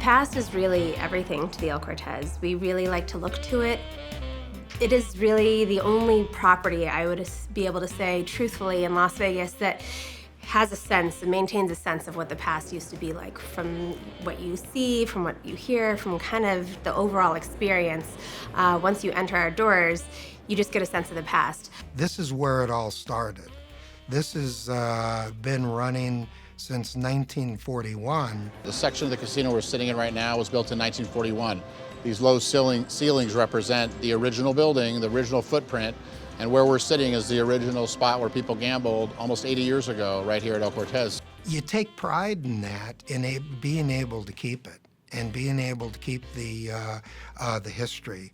past is really everything to the El Cortez. We really like to look to it. It is really the only property I would be able to say truthfully in Las Vegas that has a sense, and maintains a sense of what the past used to be like, from what you see, from what you hear, from kind of the overall experience. Once you enter our doors, you just get a sense of the past. This is where it all started. This has been running since 1941. The section of the casino we're sitting in right now was built in 1941. These low ceilings represent the original building, the original footprint, and where we're sitting is the original spot where people gambled almost 80 years ago, right here at El Cortez. You take pride in that, in being able to keep it, and being able to keep the history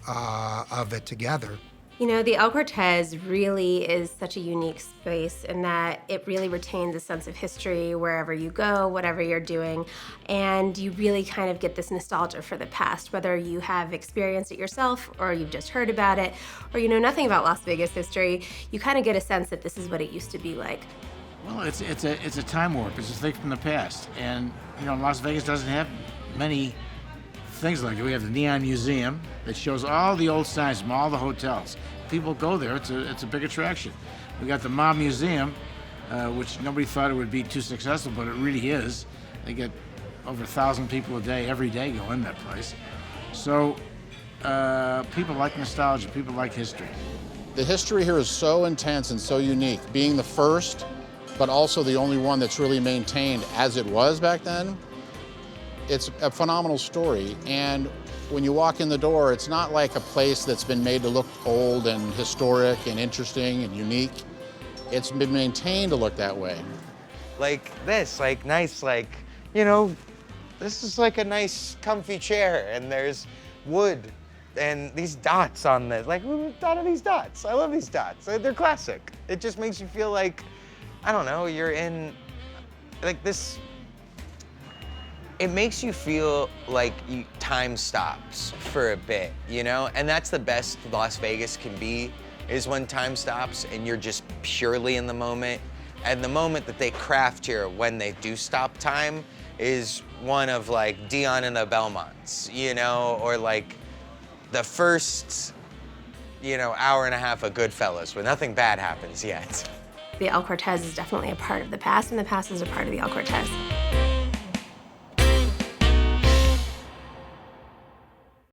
of it together. You know, the El Cortez really is such a unique space in that it really retains a sense of history wherever you go, whatever you're doing, and you really kind of get this nostalgia for the past, whether you have experienced it yourself or you've just heard about it, or you know nothing about Las Vegas history. You kind of get a sense that this is what it used to be like. Well, it's a time warp. It's a thing from the past, and you know, Las Vegas doesn't have many things like it. We have the Neon Museum that shows all the old signs from all the hotels. People go there. It's a big attraction. We got the Mob Museum, which nobody thought it would be too successful, but it really is. They get over 1,000 people a day, every day, go in that place. So people like nostalgia. People like history. The history here is so intense and so unique. Being the first, but also the only one that's really maintained as it was back then. It's a phenomenal story, and when you walk in the door, it's not like a place that's been made to look old and historic and interesting and unique. It's been maintained to look that way. Like this, like nice, like, you know, this is like a nice comfy chair, and there's wood and these dots on this. Like, who thought of these dots? I love these dots. They're classic. It just makes you feel like, I don't know, you're in, like this, it makes you feel like time stops for a bit, you know? And that's the best Las Vegas can be, is when time stops and you're just purely in the moment. And the moment that they craft here when they do stop time is one of like Dion and the Belmonts, you know? Or like the first, you know, hour and a half of Goodfellas where nothing bad happens yet. The El Cortez is definitely a part of the past, and the past is a part of the El Cortez.